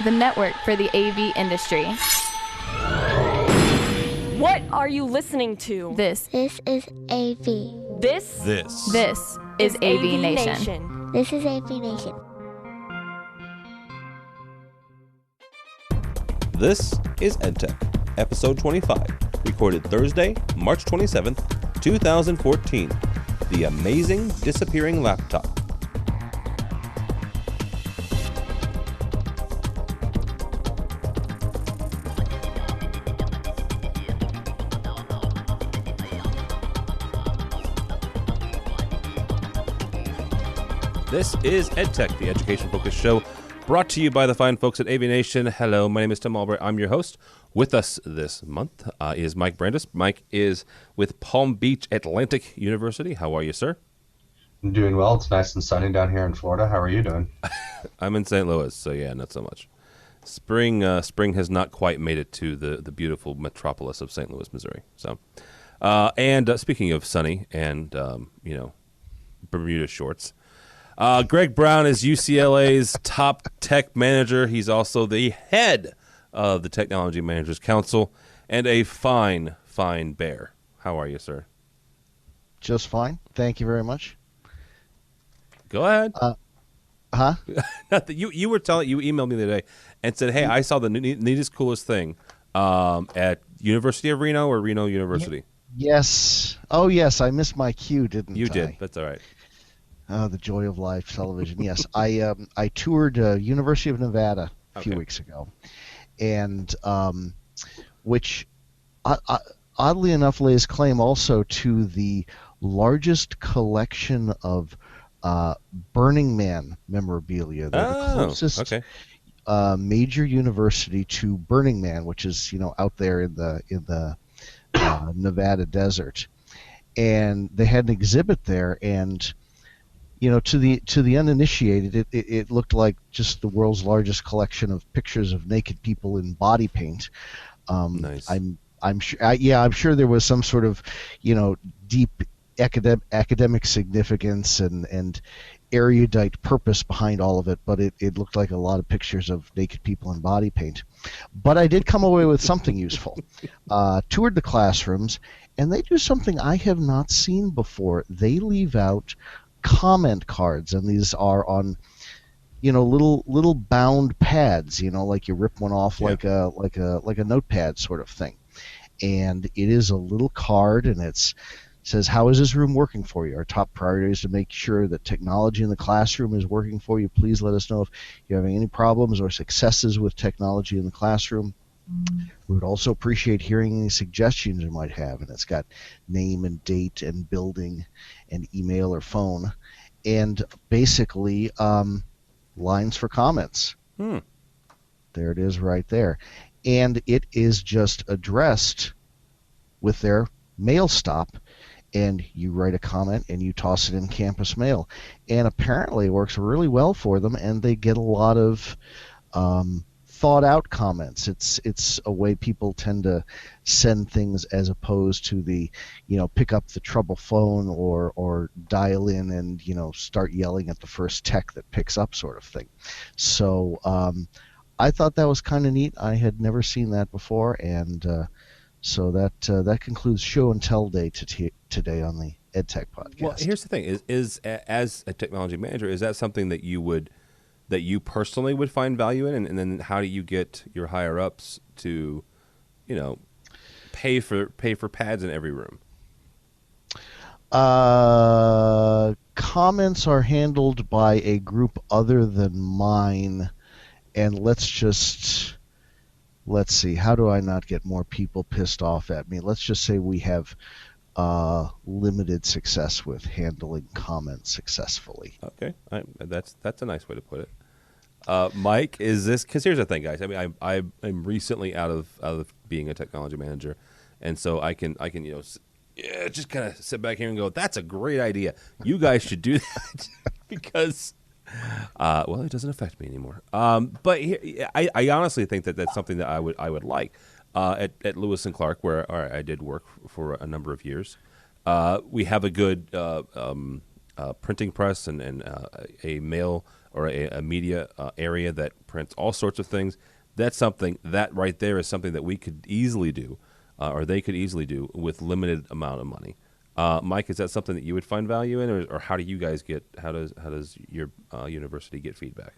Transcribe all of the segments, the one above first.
the network for the AV industry. What are you listening to? This is AV. This is AVNation. This is AVNation. This is EdTech, episode 25, recorded Thursday, March 27th, 2014. The Amazing Disappearing Laptop. This is EdTech, the education-focused show brought to you by the fine folks at AVNation. Hello, my name is Tim Albright. I'm your host. With us this month is Mike Brandis. Mike is with Palm Beach Atlantic University. How are you, sir? I'm doing well. It's nice and sunny down here in Florida. How are you doing? I'm in St. Louis, so yeah, not so much. Spring has not quite made it to the beautiful metropolis of St. Louis, Missouri. So, and speaking of sunny and Bermuda shorts. Greg Brown is UCLA's top tech manager. He's also the head of the Technology Managers Council and a fine bear. How are you, sir? Just fine. Thank you very much. Go ahead. Nothing. You emailed me the other day and said, hey, I saw the neatest, coolest thing at University of Reno or Reno University. Yes. Oh, yes. I missed my cue, didn't I? You did. That's all right. The joy of live television. Yes, I toured University of Nevada a few weeks ago, and which oddly enough lays claim also to the largest collection of Burning Man memorabilia. They're the closest major university to Burning Man, which is out there in the Nevada desert, and they had an exhibit there and. To the uninitiated, it looked like just the world's largest collection of pictures of naked people in body paint. Nice. I'm sure there was some sort of deep academic significance and erudite purpose behind all of it, but it looked like a lot of pictures of naked people in body paint. But I did come away with something useful. Toured the classrooms, and they do something I have not seen before. They leave out comment cards, and these are on little bound pads, like you rip one off like a notepad sort of thing, and it is a little card, and it says, how is this room working for you? Our top priority is to make sure that technology in the classroom is working for you. Please let us know if you're having any problems or successes with technology in the classroom. We would also appreciate hearing any suggestions you might have. And it's got name and date and building and email or phone. And basically lines for comments. There it is right there. And it is just addressed with their mail stop. And you write a comment and you toss it in campus mail. And apparently it works really well for them, and they get a lot of thought out comments. It's a way people tend to send things as opposed to the pick up the trouble phone or dial in and start yelling at the first tech that picks up sort of thing. So I thought that was kind of neat. I had never seen that before, and so that concludes show and tell day today on the EdTech podcast. Well, here's the thing: is as a technology manager, is that something that you personally would find value in, and then how do you get your higher ups to, pay for pads in every room? Comments are handled by a group other than mine, and let's see, how do I not get more people pissed off at me? Let's just say we have limited success with handling comments successfully. Okay, that's a nice way to put it. Mike, is this, because here's the thing, guys. I mean, I'm recently out of being a technology manager, and so I can just kind of sit back here and go, that's a great idea. You guys should do that because. It doesn't affect me anymore. But I honestly think that that's something that I would like. At Lewis and Clark, where I did work for a number of years, we have a good printing press and a mail or a media area that prints all sorts of things, that's something that right there is something that we could easily do, or they could easily do with limited amount of money. Mike, is that something that you would find value in, or how do you guys get? How does your university get feedback?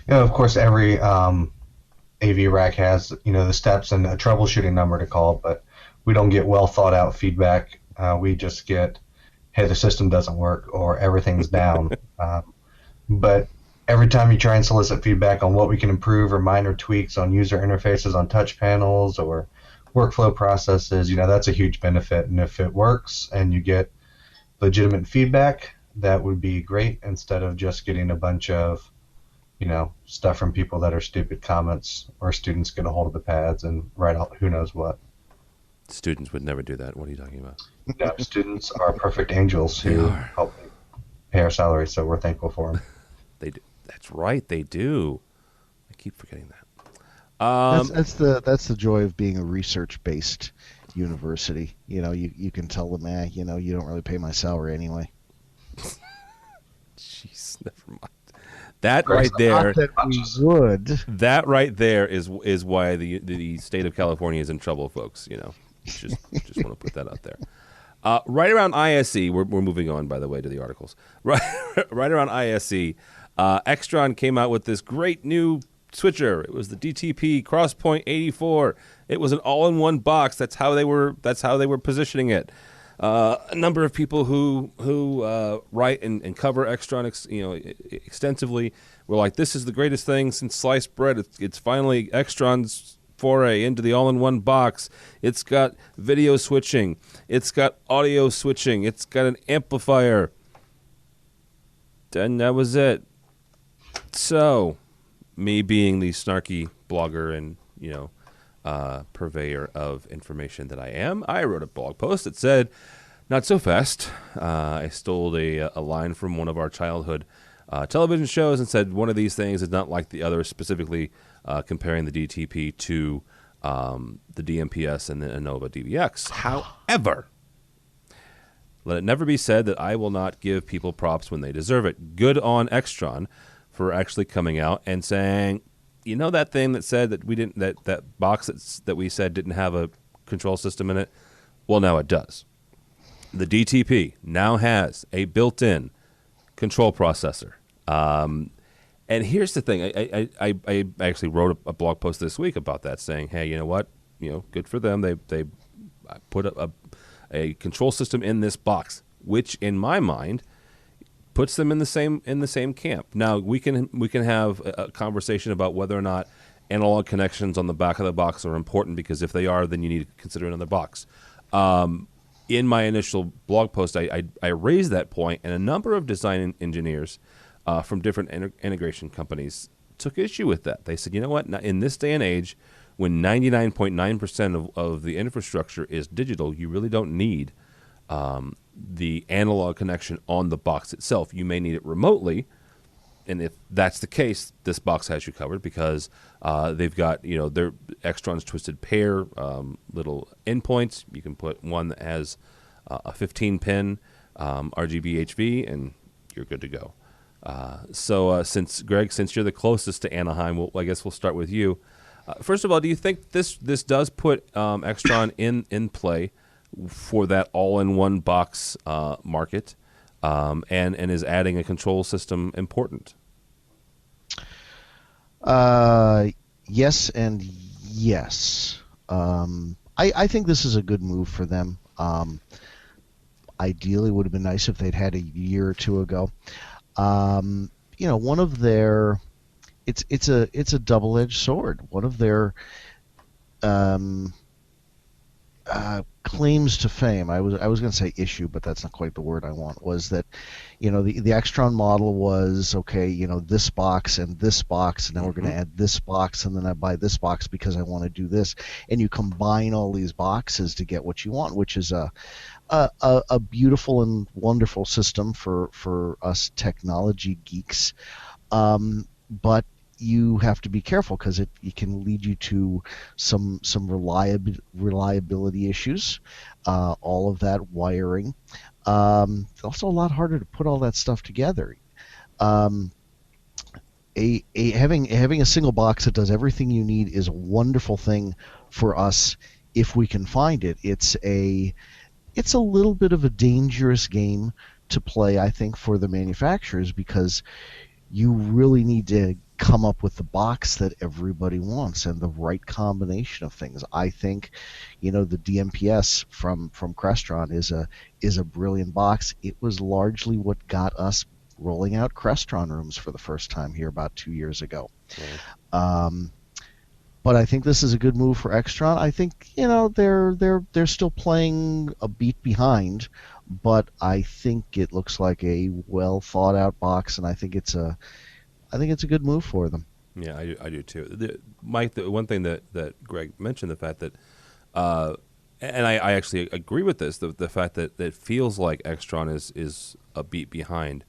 Of course, every AV rack has the steps and a troubleshooting number to call, but we don't get well thought out feedback. We just get, hey, the system doesn't work or everything's down. But every time you try and solicit feedback on what we can improve or minor tweaks on user interfaces on touch panels or workflow processes, that's a huge benefit. And if it works and you get legitimate feedback, that would be great instead of just getting a bunch of stuff from people that are stupid comments, or students get a hold of the pads and write out who knows what. Students would never do that. What are you talking about? No, students are perfect angels who help pay our salaries, so we're thankful for them. They do. That's right, they do. I keep forgetting that. That's the joy of being a research-based university. You can tell them, you don't really pay my salary anyway. Jeez, never mind. That right there. Not that we would. That right there is why the state of California is in trouble, folks. Just want to put that out there. Right around ISE, we're moving on, by the way, to the articles. Right around ISE, Extron came out with this great new switcher. It was the DTP Crosspoint 84. It was an all-in-one box. That's how they were positioning it. A number of people who write and cover Extron extensively were like, this is the greatest thing since sliced bread. It's finally Extron's foray into the all-in-one box. It's got video switching. It's got audio switching. It's got an amplifier. And that was it. So, me being the snarky blogger and, purveyor of information that I am, I wrote a blog post that said, not so fast. I stole a line from one of our childhood television shows and said one of these things is not like the other, specifically comparing the DTP to the DMPS and the Innova DVX. However, let it never be said that I will not give people props when they deserve it. Good on Extron for actually coming out and saying, that thing that said that we didn't, that box that we said didn't have a control system in it? Well, now it does. The DTP now has a built-in control processor. And here's the thing. I actually wrote a blog post this week about that, saying, hey, you know what? Good for them. They put a control system in this box, which in my mind puts them in the same camp. Now we can have a conversation about whether or not analog connections on the back of the box are important, because if they are, then you need to consider another box. In my initial blog post, I raised that point, and a number of design engineers from different integration companies took issue with that. They said, you know what? Now, in this day and age, when 99.9% of the infrastructure is digital, you really don't need the analog connection on the box itself. You may need it remotely, and if that's the case, this box has you covered, because they've got their Extron's twisted pair little endpoints. You can put one that has a 15-pin RGB HV, and you're good to go. So since you're the closest to Anaheim, I guess we'll start with you. First of all, do you think this does put Extron in play for that all-in-one box market, and is adding a control system important? Yes and yes. I think this is a good move for them. Ideally, it would have been nice if they'd had a year or two ago. One of their, it's a double-edged sword. One of their claims to fame, I was going to say issue, but that's not quite the word I want, was that the Extron model was, okay, this box and now we're going to add this box, and then I buy this box because I want to do this, and you combine all these boxes to get what you want, which is a beautiful and wonderful system for us technology geeks, but you have to be careful, because it can lead you to some reliability issues, all of that wiring. It's also a lot harder to put all that stuff together. having a single box that does everything you need is a wonderful thing for us if we can find it. It's a little bit of a dangerous game to play, I think, for the manufacturers, because you really need to come up with the box that everybody wants and the right combination of things. I think, the DMPS from Crestron is a brilliant box. It was largely what got us rolling out Crestron rooms for the first time here about 2 years ago. But I think this is a good move for Extron. I think they're still playing a beat behind, but I think it looks like a well thought out box, and I think it's a good move for them. Yeah, I do too. Mike, the one thing that Greg mentioned, the fact that, and I actually agree with this, the fact that it feels like Extron is a beat behind.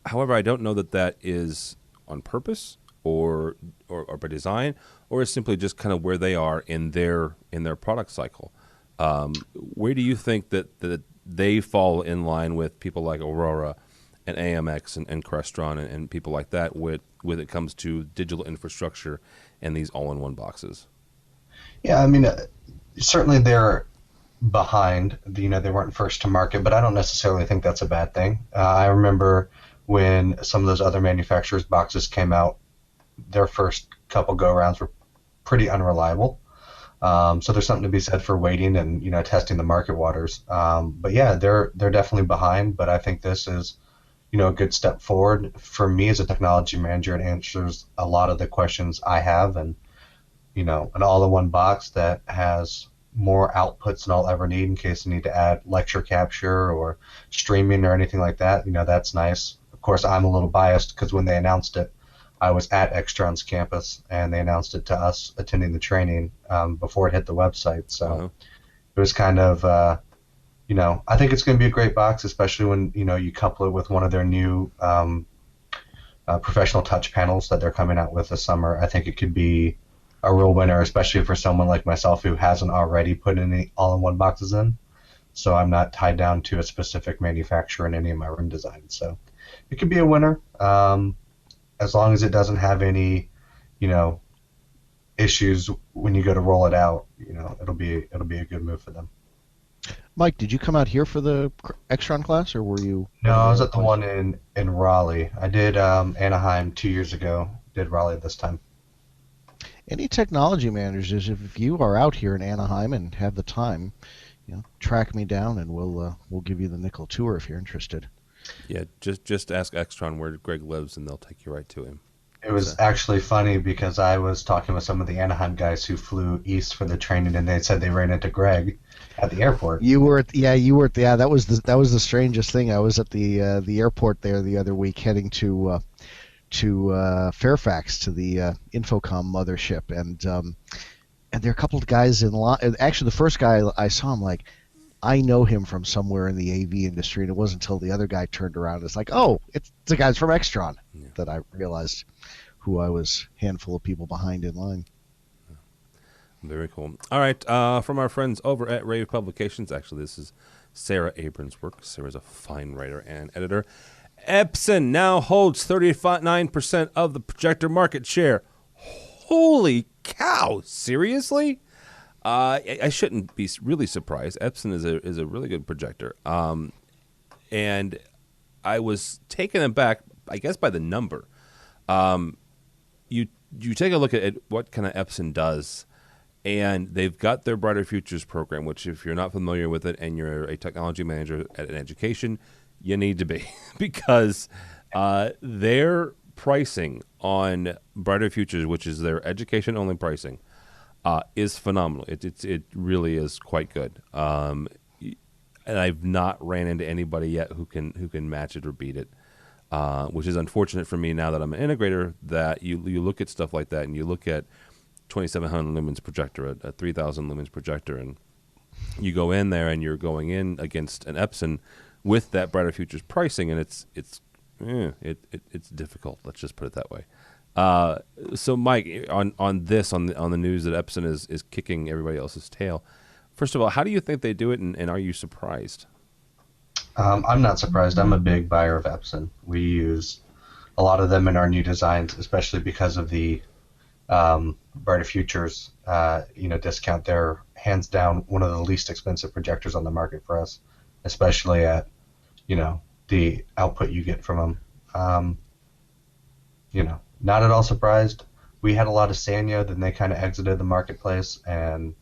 However, I don't know that is on purpose or by design, or is simply just kind of where they are in their product cycle. Where do you think that they fall in line with people like Aurora and AMX and Crestron and people like that when it comes to digital infrastructure and these all-in-one boxes? Yeah, I mean, certainly they're behind. They weren't first to market, but I don't necessarily think that's a bad thing. I remember when some of those other manufacturers' boxes came out, their first couple go-arounds were pretty unreliable. So there's something to be said for waiting and testing the market waters. But yeah, they're definitely behind. But I think this is a good step forward for me as a technology manager. It answers a lot of the questions I have, and an all-in-one box that has more outputs than I'll ever need in case I need to add lecture capture or streaming or anything like that. That's nice. Of course, I'm a little biased because when they announced it, I was at Extron's campus, and they announced it to us attending the training before it hit the website. So it was kind of, I think it's going to be a great box, especially when, you couple it with one of their new professional touch panels that they're coming out with this summer. I think it could be a real winner, especially for someone like myself who hasn't already put any all-in-one boxes in. So I'm not tied down to a specific manufacturer in any of my room designs. So it could be a winner. As long as it doesn't have any, issues when you go to roll it out, it'll be a good move for them. Mike, did you come out here for the Extron class, or were you? No, I was at the one in Raleigh. I did Anaheim 2 years ago. Did Raleigh this time. Any technology managers, if you are out here in Anaheim and have the time, track me down and we'll give you the nickel tour if you're interested. Yeah, just ask Extron where Greg lives, and they'll take you right to him. It was actually funny because I was talking with some of the Anaheim guys who flew east for the training, and they said they ran into Greg at the airport. You were at that was the strangest thing. I was at the airport there the other week, heading to Fairfax to the InfoComm mothership, and there are a couple of guys in line. Actually, the first guy I saw, I'm like, I know him from somewhere in the AV industry, and it wasn't until the other guy turned around. It's like, oh, it's the guys from Extron that I realized who I was handful of people behind in line. Very cool. All right, from our friends over at Rave Publications, actually, this is Sarah Abrams' work. Sarah's a fine writer and editor. Epson now holds 39% of the projector market share. Holy cow! Seriously? I shouldn't be really surprised. Epson is a really good projector, and I was taken aback, I guess, by the number. You take a look at what kind of Epson does, and they've got their Brighter Futures program, which, if you're not familiar with it and you're a technology manager at an education, you need to be, because their pricing on Brighter Futures, which is their education-only pricing, is phenomenal. It really is quite good. And I've not ran into anybody yet who can match it or beat it, which is unfortunate for me now that I'm an integrator. That you look at stuff like that, and you look at 2,700 lumens projector, a 3,000 lumens projector, and you go in there and you're going in against an Epson with that Brighter Futures pricing, and it's difficult. Let's just put it that way. So Mike, on the news that Epson is kicking everybody else's tail, first of all, how do you think they do it, and are you surprised? I'm not surprised. I'm a big buyer of Epson. We use a lot of them in our new designs, especially because of the Brighter Futures, discount. They're hands down one of the least expensive projectors on the market for us, especially at, the output you get from them. Not at all surprised. We had a lot of Sanyo, then they kind of exited the marketplace, and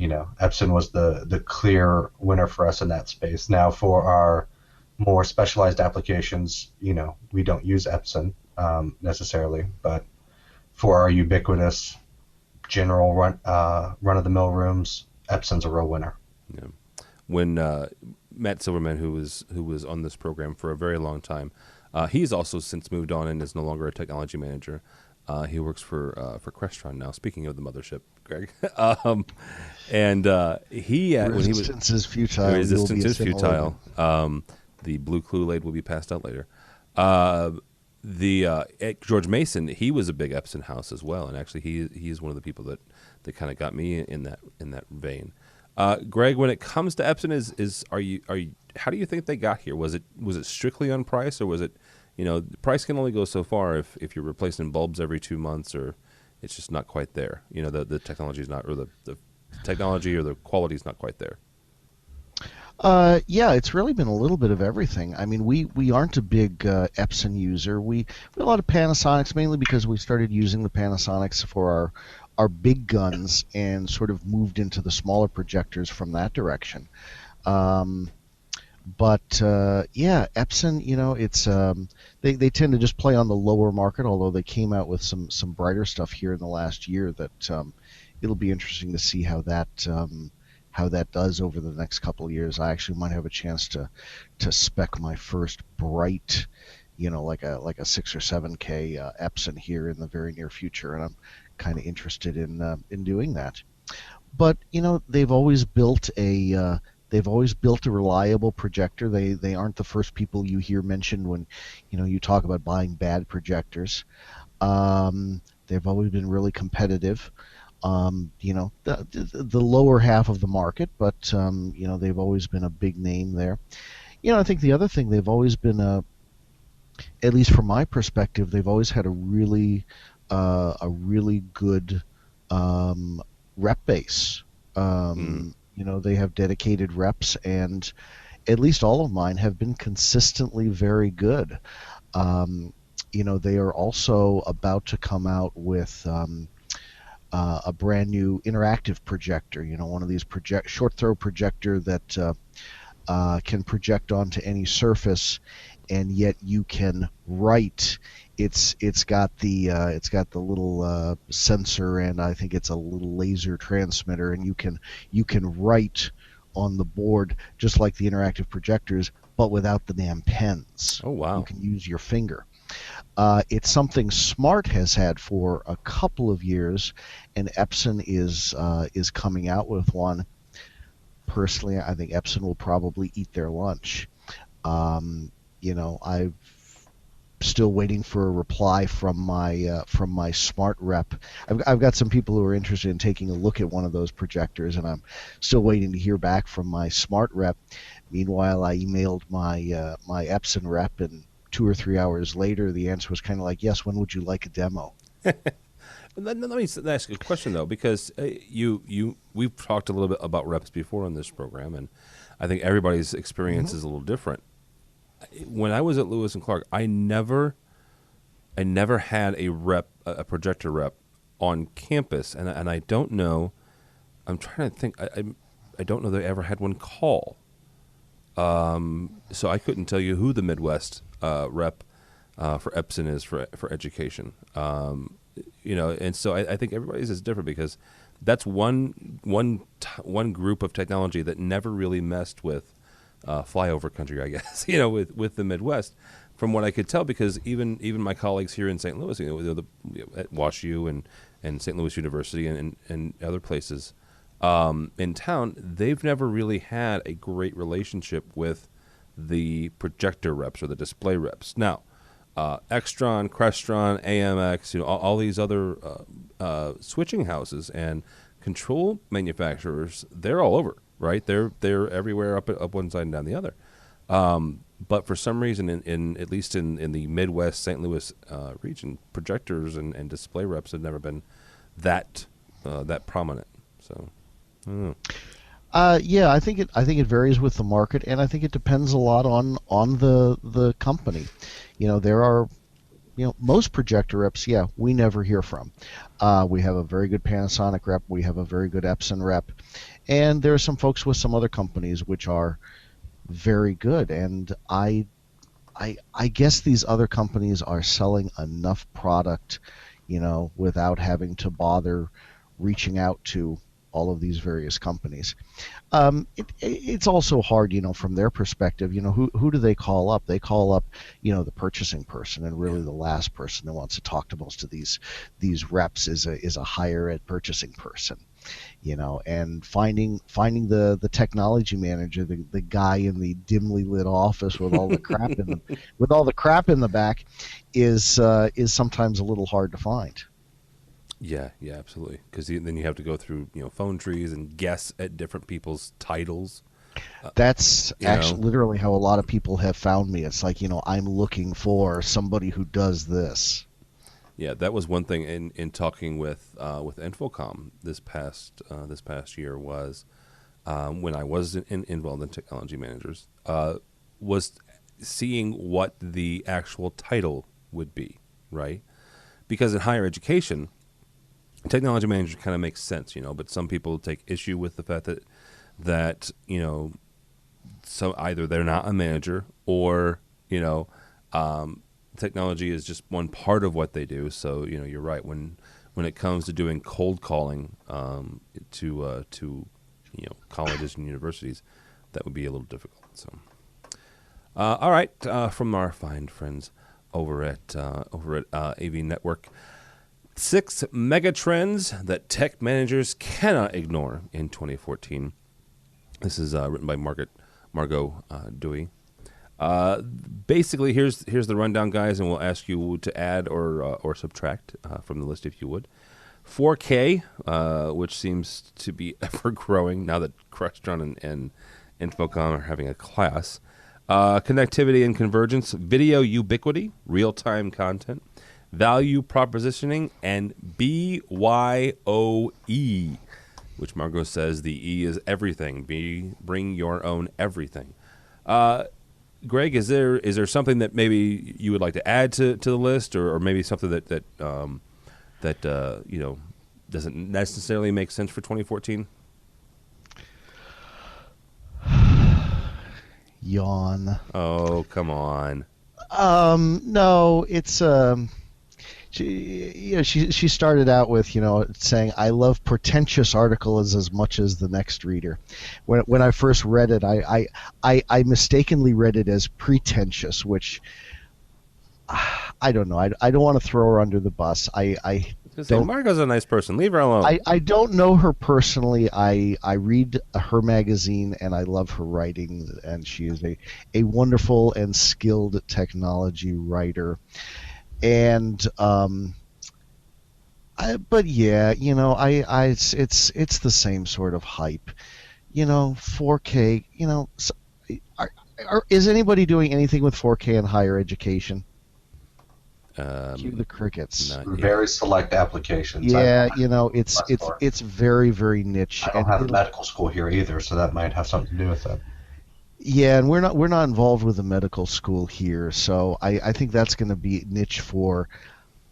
Epson was the clear winner for us in that space. Now, for our more specialized applications, we don't use Epson necessarily, but for our ubiquitous general run-of-the-mill rooms, Epson's a real winner. Yeah. When Matt Silverman, who was on this program for a very long time, he's also since moved on and is no longer a technology manager. He works for Extron now. Speaking of the mothership, Greg, and he when he was resistance is futile. Resistance is futile. The blue Kool-Aid will be passed out later. George Mason, he was a big Epson house as well, and actually he's one of the people that kind of got me in that vein. Greg, when it comes to Epson, are you how do you think they got here? Was it strictly on price, or was it, price can only go so far if you're replacing bulbs every 2 months, or it's just not quite there. The technology is not, or the technology or the quality is not quite there. Yeah, it's really been a little bit of everything. I mean, we aren't a big Epson user. We have a lot of Panasonics, mainly because we started using the Panasonics for our big guns and sort of moved into the smaller projectors from that direction. But yeah, Epson, it's they tend to just play on the lower market, although they came out with some brighter stuff here in the last year that it'll be interesting to see how that does over the next couple of years. I actually might have a chance to spec my first bright, like a 6 or 7K Epson here in the very near future, and I'm kind of interested in doing that. But they've always built a reliable projector. They aren't the first people you hear mentioned when you talk about buying bad projectors. They've always been really competitive. The lower half of the market, but they've always been a big name there. I think the other thing, they've always been at least from my perspective, they've always had a really good rep base. They have dedicated reps, and at least all of mine have been consistently very good. They are also about to come out with a brand new interactive projector, one of these short throw projector that can project onto any surface, and yet you can write. It's got the little sensor, and I think it's a little laser transmitter, and you can write on the board just like the interactive projectors, but without the damn pens. Oh wow! You can use your finger. It's something Smart has had for a couple of years, and Epson is coming out with one. Personally, I think Epson will probably eat their lunch. I'm still waiting for a reply from my Smart rep. I've got some people who are interested in taking a look at one of those projectors, and I'm still waiting to hear back from my Smart rep. Meanwhile, I emailed my my Epson rep, and 2 or 3 hours later, the answer was kind of like, yes, when would you like a demo? Let me ask you a question, though, because we've talked a little bit about reps before on this program, and I think everybody's experience is a little different. When I was at Lewis and Clark, I never had a projector rep on campus, and I don't know. I'm trying to think. I don't know that I ever had one call. So I couldn't tell you who the Midwest rep for Epson is for education. And so I think everybody's is different, because that's one group of technology that never really messed with flyover country, I guess, with the Midwest, from what I could tell, because even my colleagues here in St. Louis, at WashU and St. Louis University and other places in town, they've never really had a great relationship with the projector reps or the display reps. Now, Extron, Crestron, AMX, all these other switching houses and control manufacturers, they're all over, right? They're everywhere, up one side and down the other. But for some reason, in at least in the Midwest St. Louis region, projectors and display reps have never been that prominent. So, I don't know. Yeah, I think it varies with the market, and I think it depends a lot on the company. There are, most projector reps, we never hear from. We have a very good Panasonic rep, we have a very good Epson rep, and there are some folks with some other companies which are very good. And I guess these other companies are selling enough product, without having to bother reaching out to all of these various companies. It's also hard, from their perspective. Who do they call up? They call up, the purchasing person, and really the last person who wants to talk to most of these reps is a higher ed purchasing person. And finding the technology manager, the guy in the dimly lit office with all the crap in the back, is sometimes a little hard to find. Yeah, absolutely. Because then you have to go through phone trees and guess at different people's titles. That's actually literally how a lot of people have found me. It's like, I'm looking for somebody who does this. Yeah, that was one thing in talking with InfoComm this past year was when I was involved in technology managers, was seeing what the actual title would be, right? Because in higher education, technology manager kind of makes sense, but some people take issue with the fact that so either they're not a manager or technology is just one part of what they do. So you're right, when it comes to doing cold calling to colleges and universities, that would be a little difficult. So all right, from our fine friends over at AV Network. 6 mega trends that tech managers cannot ignore in 2014. This is written by Margot Dewey. Basically, here's the rundown, guys, and we'll ask you to add or subtract from the list if you would. 4K, which seems to be ever growing now that Extron and InfoComm are having a class. Connectivity and convergence, video ubiquity, real-time content, value propositioning, and BYOE, which Margot says the E is everything. Bring your own everything. Greg, is there something that maybe you would like to add to the list, or maybe something that doesn't necessarily make sense for 2014? Yawn. Oh, come on. No, it's she started out with saying, I love pretentious articles as much as the next reader. When I first read it, I mistakenly read it as pretentious, which I don't know. I don't want to throw her under the bus. Margot's a nice person. Leave her alone. I don't know her personally. I read her magazine and I love her writing, and she is a wonderful and skilled technology writer. And but yeah, it's the same sort of hype. 4K. Is anybody doing anything with 4K in higher education? Cue the crickets. Very select applications. Yeah, it's very, very niche. I don't have a medical school here either, so that might have something to do with it. Yeah, and we're not involved with a medical school here, so I think that's going to be niche for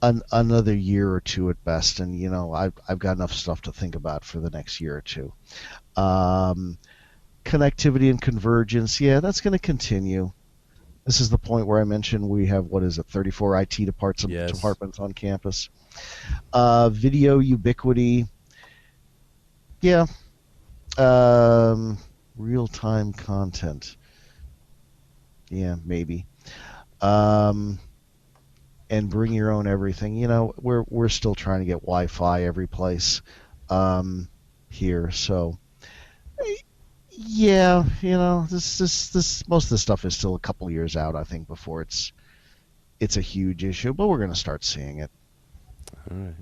another year or two at best. And I've got enough stuff to think about for the next year or two. Connectivity and convergence, yeah, that's going to continue. This is the point where I mentioned we have 34 IT departments on campus. Video ubiquity, yeah. Real-time content, yeah, maybe. And bring your own everything. We're still trying to get Wi-Fi every place here, so. Yeah, this most of the stuff is still a couple years out, I think, before it's a huge issue, but we're going to start seeing it. All right.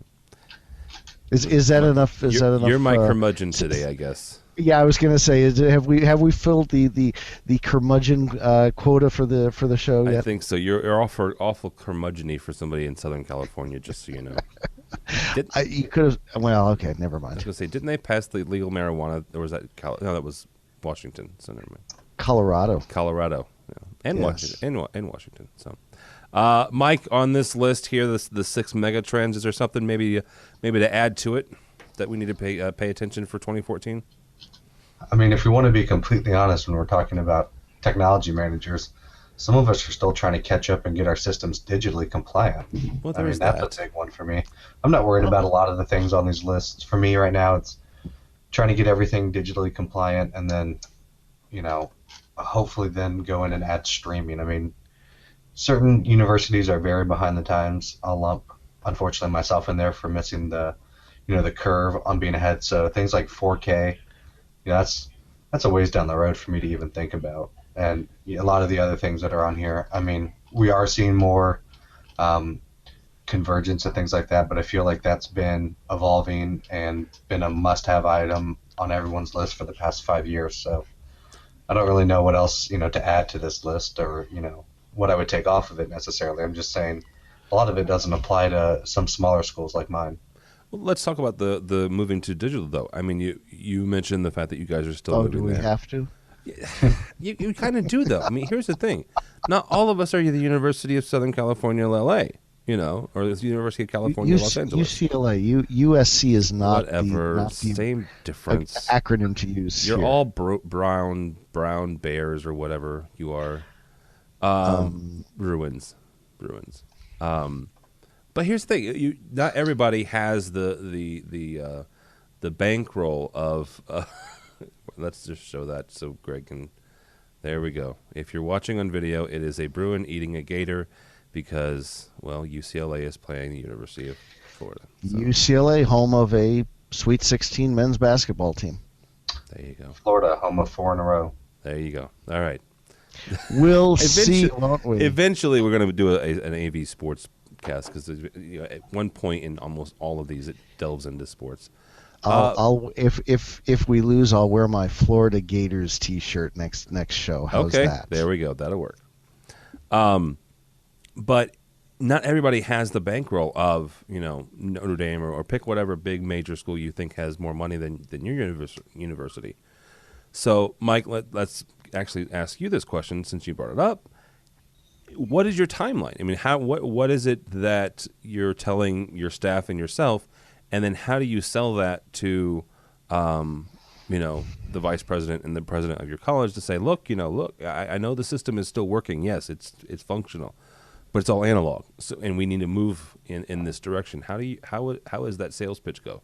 Is that enough? You're my curmudgeon today, I guess. Yeah, I was going to say, have we filled the curmudgeon quota for the show yet? I think so. You're awful curmudgeon-y for somebody in Southern California, just so you know. You could have. Well, okay, never mind. I was going to say, didn't they pass the legal marijuana? Or was that no? That was Washington. So never mind. Colorado, yeah. And yes. Washington. So, Mike, on this list here, the 6 mega trends. Is there something maybe to add to it that we need to pay attention for 2014? I mean, if we want to be completely honest, when we're talking about technology managers, some of us are still trying to catch up and get our systems digitally compliant. Well, I mean, that's a big one for me. I'm not worried about a lot of the things on these lists. For me right now, it's trying to get everything digitally compliant and then, hopefully then go in and add streaming. I mean, certain universities are very behind the times. I'll lump, unfortunately, myself in there for missing the curve on being ahead. So things like 4K, that's a ways down the road for me to even think about. And a lot of the other things that are on here, I mean, we are seeing more convergence and things like that, but I feel like that's been evolving and been a must-have item on everyone's list for the past 5 years. So I don't really know what else, to add to this list or, what I would take off of it necessarily. I'm just saying a lot of it doesn't apply to some smaller schools like mine. Well, let's talk about the moving to digital, though. I mean, you mentioned the fact that you guys are still moving do we there. have to? You kind of do, though. I mean, here's the thing. Not all of us are the University of Southern California, LA, or the University of California, Los Angeles. UCLA, USC is not whatever. Same difference. Acronym to use. You're here. all brown bears or whatever you are. Bruins. But here's the thing: not everybody has the bankroll of. Let's just show that so Greg can. There we go. If you're watching on video, it is a Bruin eating a gator because, well, UCLA is playing the University of Florida. So. UCLA, home of a Sweet 16 men's basketball team. There you go. Florida, home of 4 in a row. There you go. All right. We'll see, won't we? Eventually, we're going to do an AV sports cast because at one point in almost all of these, it delves into sports. If we lose, I'll wear my Florida Gators T-shirt next show. How's that? There we go. That'll work. But not everybody has the bankroll of Notre Dame or pick whatever big major school you think has more money than your university. So, Mike, let's actually ask you this question since you brought it up. What is your timeline? I mean, what is it that you're telling your staff and yourself? And then how do you sell that to, the vice president and the president of your college to say, look, I know the system is still working. Yes, it's functional, but it's all analog. So, and we need to move in this direction. How does that sales pitch go?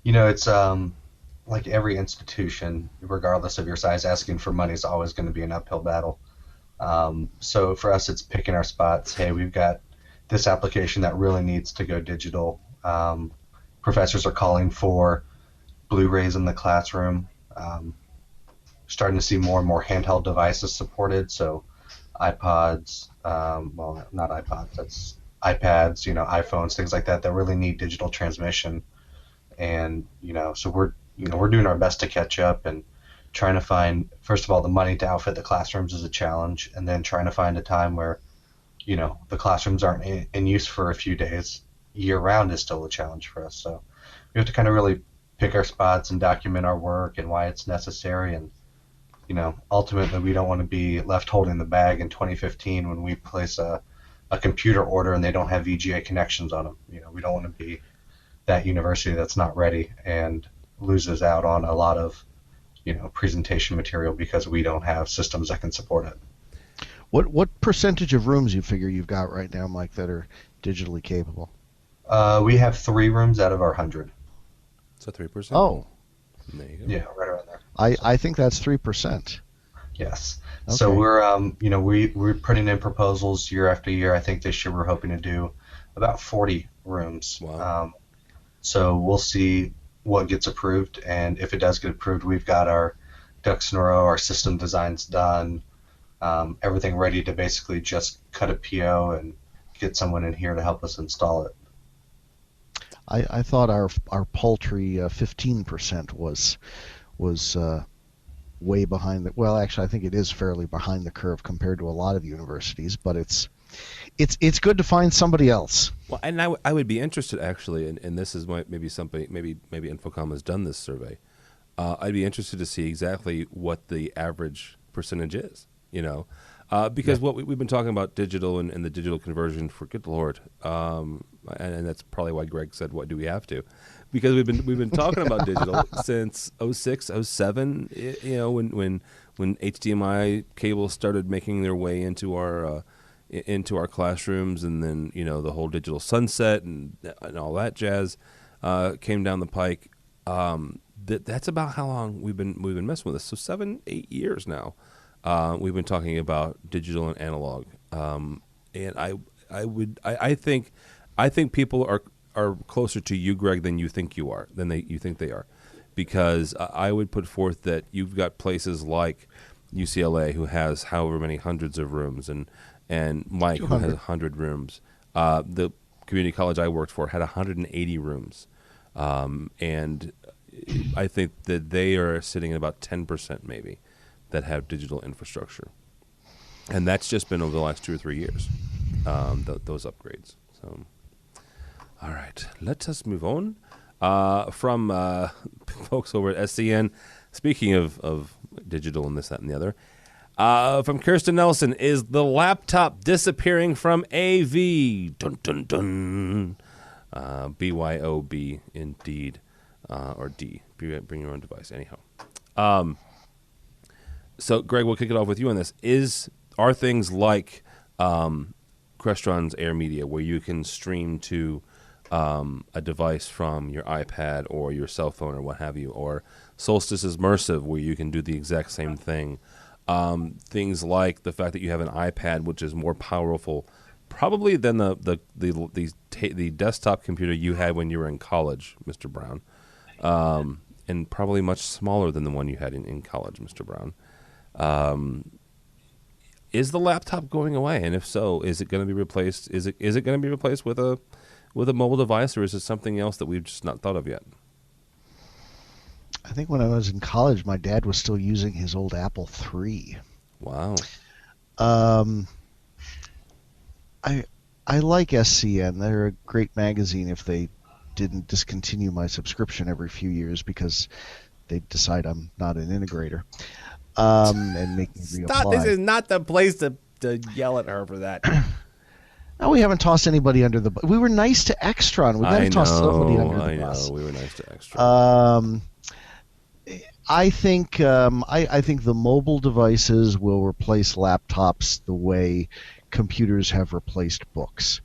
It's like every institution, regardless of your size, asking for money is always going to be an uphill battle. So for us, it's picking our spots. Hey, we've got this application that really needs to go digital. Professors are calling for Blu-rays in the classroom. Starting to see more and more handheld devices supported. So iPods, well, not iPods, that's iPads, iPhones, things like that really need digital transmission. And, so we're doing our best to catch up and trying to find, first of all, the money to outfit the classrooms is a challenge. And then trying to find a time where, the classrooms aren't in use for a few days. Year-round is still a challenge for us. So we have to kind of really pick our spots and document our work and why it's necessary. And, ultimately we don't want to be left holding the bag in 2015 when we place a computer order and they don't have VGA connections on them. We don't want to be that university that's not ready and loses out on a lot of, presentation material because we don't have systems that can support it. What percentage of rooms you figure you've got right now, Mike, that are digitally capable? We have 3 rooms out of our 100. So 3%. Oh, there you go. Yeah, right around there. I think that's 3%. Yes. Okay. So we're we're putting in proposals year after year. I think this year we're hoping to do about 40 rooms. Wow. So we'll see what gets approved, and if it does get approved, we've got our ducks in a row, our system designs done, everything ready to basically just cut a PO and get someone in here to help us install it. I thought our paltry 15% was way behind the. Well, actually, I think it is fairly behind the curve compared to a lot of universities, but it's good to find somebody else. Well, and I would be interested actually, and this is maybe somebody maybe InfoComm has done this survey. I'd be interested to see exactly what the average percentage is. Because what we've been talking about digital and the digital conversion for good Lord, and that's probably why Greg said, "What do we have to?" Because we've been talking about digital since 06, 07, when HDMI cables started making their way into our classrooms, and then the whole digital sunset and all that jazz came down the pike. That's about how long we've been messing with this. So 7-8 years now. We've been talking about digital and analog, and I think people are closer to you, Greg, than you think you are, you think they are, because I would put forth that you've got places like UCLA who has however many hundreds of rooms, and Mike 200. Who has 100 rooms. The community college I worked for had 180 rooms, and I think that they are sitting at about 10% maybe that have digital infrastructure, and that's just been over the last 2 or 3 years. Those upgrades. So, all right, let us move on from folks over at SCN. Speaking of digital and this, that, and the other, from Kirsten Nelson, is the laptop disappearing from AV? Dun dun dun. BYOB indeed, or D. Bring your own device. Anyhow. So, Greg, we'll kick it off with you on this. Are things like Crestron's Air Media, where you can stream to a device from your iPad or your cell phone or what have you, or Solstice's Immersive, where you can do the exact same thing. Things like the fact that you have an iPad, which is more powerful probably than the desktop computer you had when you were in college, Mr. Brown, and probably much smaller than the one you had in college, Mr. Brown. Is the laptop going away? And if so, is it going to be replaced? Is it going to be replaced with a mobile device, or is it something else that we've just not thought of yet? I think when I was in college, my dad was still using his old Apple III. Wow. I like SCN. They're a great magazine if they didn't discontinue my subscription every few years because they decide I'm not an integrator. And make me reapply. This is not the place to yell at her for that. No, we haven't tossed anybody under the bus. We were nice to Extron. We've never tossed somebody under the bus. I know. We were nice to Extron. I think the mobile devices will replace laptops the way computers have replaced books.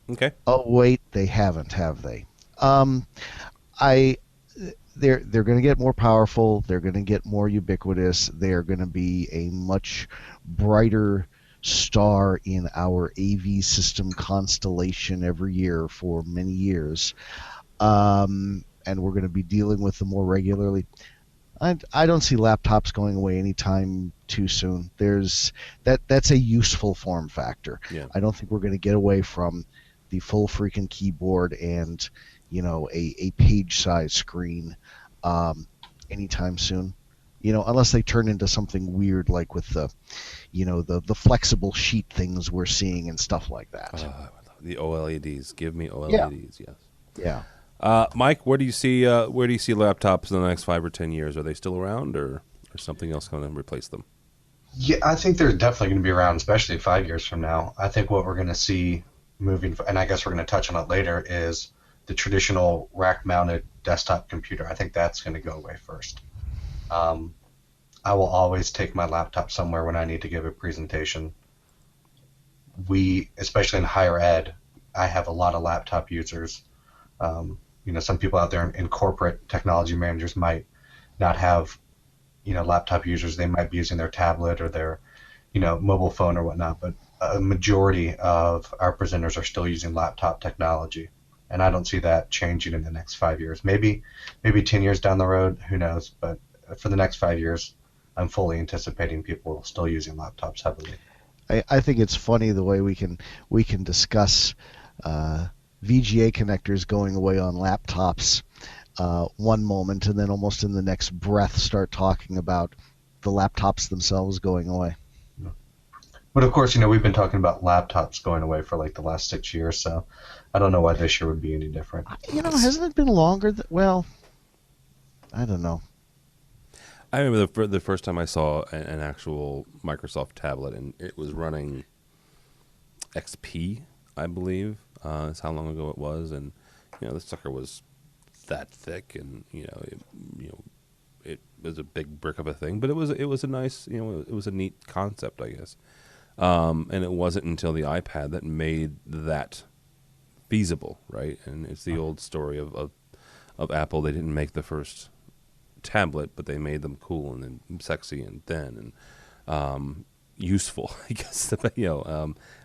Okay. Oh wait, they haven't, have they? They're going to get more powerful. They're going to get more ubiquitous. They're going to be a much brighter star in our AV system constellation every year for many years, and we're going to be dealing with them more regularly. I don't see laptops going away anytime too soon. That's a useful form factor. Yeah. I don't think we're going to get away from the full freaking keyboard and a page size screen anytime soon. Unless they turn into something weird like with the flexible sheet things we're seeing and stuff like that. The OLEDs. Give me OLEDs. Yeah. Yes. Yeah. Mike, where do you see laptops in the next 5 or 10 years? Are they still around, or something else going to replace them? Yeah, I think they're definitely going to be around, especially 5 years from now. I think what we're going to see moving, and I guess we're going to touch on it later, is the traditional rack-mounted desktop computer. I think that's going to go away first. I will always take my laptop somewhere when I need to give a presentation. Especially in higher ed, I have a lot of laptop users. Some people out there in corporate technology managers might not have, laptop users. They might be using their tablet or their, mobile phone or whatnot. But a majority of our presenters are still using laptop technology, and I don't see that changing in the next 5 years. Maybe 10 years down the road, who knows? But for the next 5 years, I'm fully anticipating people still using laptops heavily. I think it's funny the way we can discuss VGA connectors going away on laptops one moment, and then almost in the next breath start talking about the laptops themselves going away. But of course, we've been talking about laptops going away for like the last 6 years, so I don't know why this year would be any different. Hasn't it been longer? Well, I don't know. I remember the first time I saw an actual Microsoft tablet, and it was running XP, I believe. That's how long ago it was, and the sucker was that thick, and it was a big brick of a thing, but it was a nice, it was a neat concept, I guess. And it wasn't until the iPad that made that feasible, right? And it's the old story of Apple. They didn't make the first tablet, but they made them cool and then sexy and thin and useful, I guess.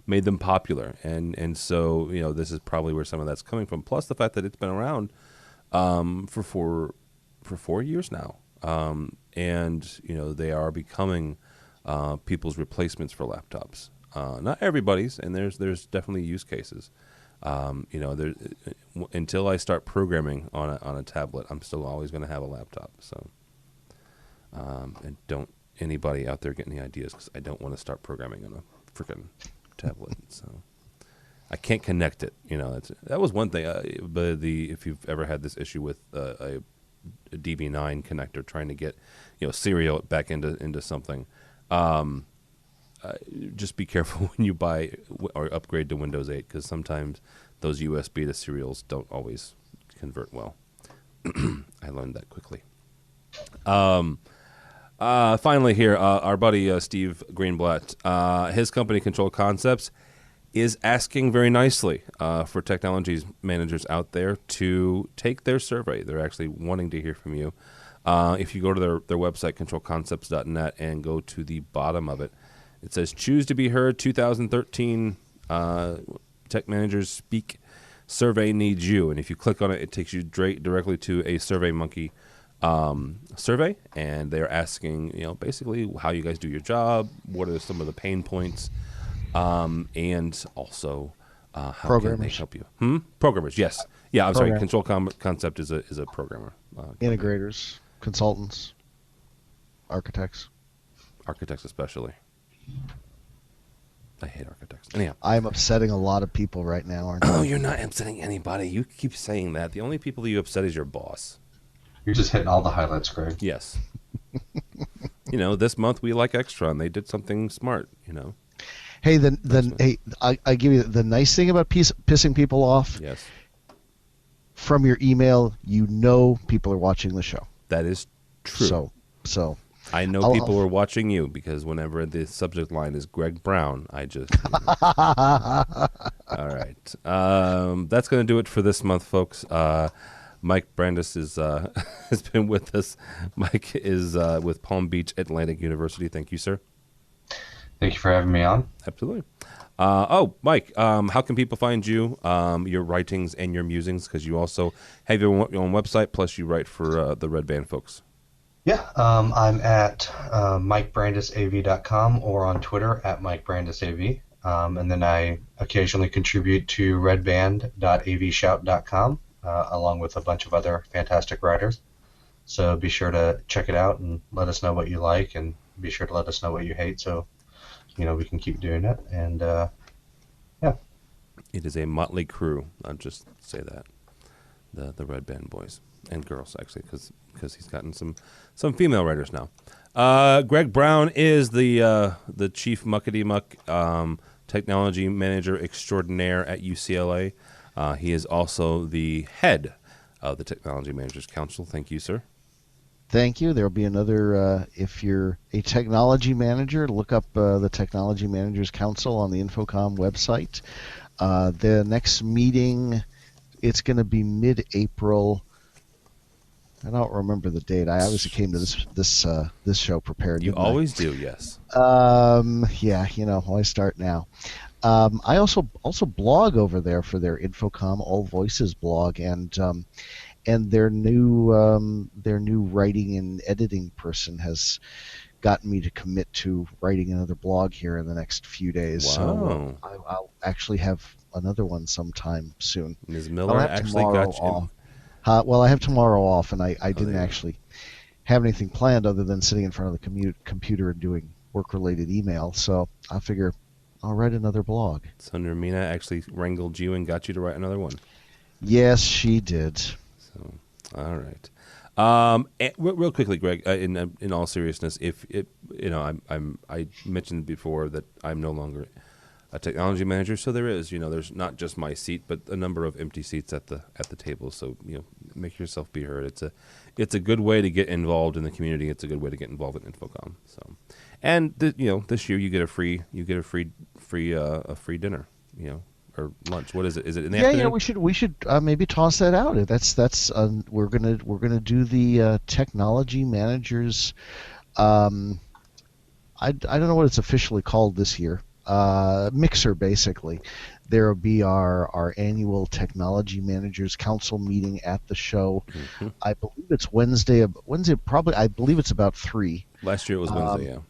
Made them popular, and so this is probably where some of that's coming from. Plus the fact that it's been around for 4 years now, and they are becoming people's replacements for laptops. Not everybody's, and there's definitely use cases. Until I start programming on a tablet, I'm still always going to have a laptop. So, and don't anybody out there get any ideas, because I don't want to start programming on a freaking tablet. So I can't connect it. That was one thing. But if you've ever had this issue with a DB9 connector trying to get serial back into something. Just be careful when you buy or upgrade to Windows 8, because sometimes those USB to serials don't always convert well. I learned that quickly. Finally here, our buddy Steve Greenblatt, his company Control Concepts is asking very nicely for technologies managers out there to take their survey. They're actually wanting to hear from you. If you go to their website, controlconcepts.net, and go to the bottom of it, it says Choose to be Heard 2013 Tech Managers Speak Survey Needs You. And if you click on it, it takes you directly to a SurveyMonkey survey, and they're asking, basically how you guys do your job, what are some of the pain points, and also how can they help you. Programmers, yes. Yeah, I'm sorry. Control Concept is a programmer. Integrators, consultants, architects. Architects especially. I hate architects. Anyhow, I'm upsetting a lot of people right now, aren't I? Oh, you're not upsetting anybody. You keep saying that. The only people that you upset is your boss. You're just hitting all the highlights, Greg. Yes. This month we like Extron. They did something smart, Hey, I give you the nice thing about pissing people off. Yes. From your email, people are watching the show. That is true. So I know people are watching you, because whenever the subject line is Greg Brown, I just... All right. That's going to do it for this month, folks. Mike Brandis has been with us. Mike is with Palm Beach Atlantic University. Thank you, sir. Thank you for having me on. Absolutely. Mike, how can people find you, your writings and your musings? Because you also have your own website, plus you write for the Red Band folks. Yeah, I'm at MikeBrandisAV.com or on Twitter at MikeBrandisAV. And then I occasionally contribute to redband.avshout.com along with a bunch of other fantastic writers. So be sure to check it out and let us know what you like, and be sure to let us know what you hate, so we can keep doing it. And yeah. It is a motley crew. I'll just say that. The Red Band boys and girls, actually, because he's gotten some female writers now. Greg Brown is the chief muckety-muck technology manager extraordinaire at UCLA. He is also the head of the Technology Managers Council. Thank you, sir. Thank you. There will be another, if you're a technology manager, look up the Technology Managers Council on the InfoComm website. The next meeting, it's going to be mid-April. I don't remember the date. I obviously came to this show prepared. You always do, yes. Yeah, I start now. I also blog over there for their InfoComm All Voices blog, and their new writing and editing person has gotten me to commit to writing another blog here in the next few days. Wow. So I'll actually have another one sometime soon. Ms. Miller actually got you. Well, I have tomorrow off, and I didn't there you go. actually have anything planned other than sitting in front of the computer and doing work-related email. So I figure I'll write another blog. So Nermina actually wrangled you and got you to write another one. Yes, she did. So, all right. And real quickly, Greg. In all seriousness, if it, I mentioned before that I'm no longer a technology manager, so there's not just my seat, but a number of empty seats at the table. So make yourself be heard. It's a good way to get involved in the community. It's a good way to get involved in InfoComm. So, and this year you get a free dinner, or lunch. What is it? Is it in the afternoon? Yeah. We should maybe toss that out. That's we're gonna do the technology managers. I don't know what it's officially called this year. Mixer, basically. There will be our annual Technology Managers Council meeting at the show. Mm-hmm. I believe it's Wednesday. Probably. I believe it's about 3. Last year it was Wednesday. Yeah.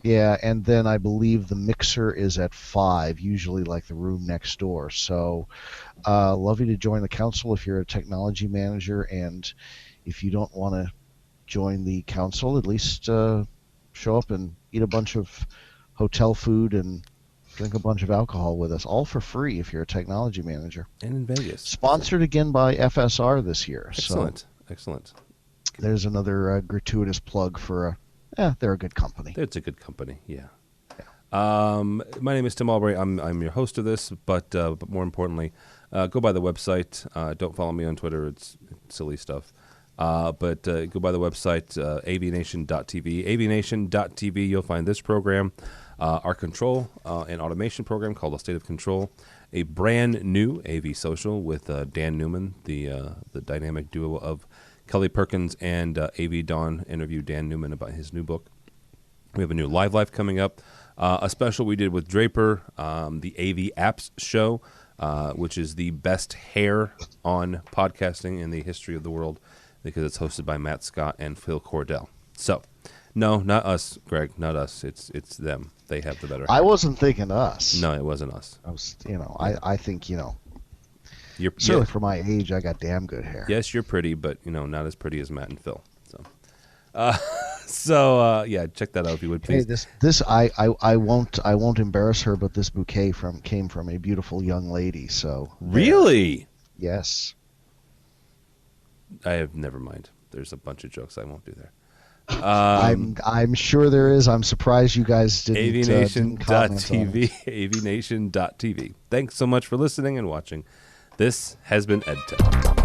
Yeah, and then I believe the mixer is at 5, usually like the room next door. So, love you to join the council if you're a technology manager, and if you don't want to join the council, at least show up and eat a bunch of hotel food and drink a bunch of alcohol with us, all for free if you're a technology manager. And in Vegas. Sponsored again by FSR this year. Excellent. So Excellent. there's another gratuitous plug for they're a good company. It's a good company, yeah. My name is Tim Albright. I'm your host of this, but more importantly, go by the website. Don't follow me on Twitter. It's silly stuff. But go by the website, AVNation.tv. AVNation.tv, you'll find this program, our control and automation program called A State of Control, a brand new AV Social with Dan Newman, the dynamic duo of Kelly Perkins and AV Dawn interviewed Dan Newman about his new book. We have a new Live Life coming up. A special we did with Draper, the AV Apps Show, which is the best hair on podcasting in the history of the world because it's hosted by Matt Scott and Phil Cordell. So, no, not us, Greg, not us. It's them. They have the better hair. I wasn't thinking us. No, it wasn't us. I was, I think, You're certainly for my age, I got damn good hair. Yes, you're pretty, but not as pretty as Matt and Phil. So, yeah, check that out if you would, please. Hey, this I won't embarrass her, but this bouquet came from a beautiful young lady. So really, yes. I have never mind. There's a bunch of jokes I won't do there. I'm sure there is. I'm surprised you guys didn't comment on it. AVNation.tv. Thanks so much for listening and watching. This has been EdTech.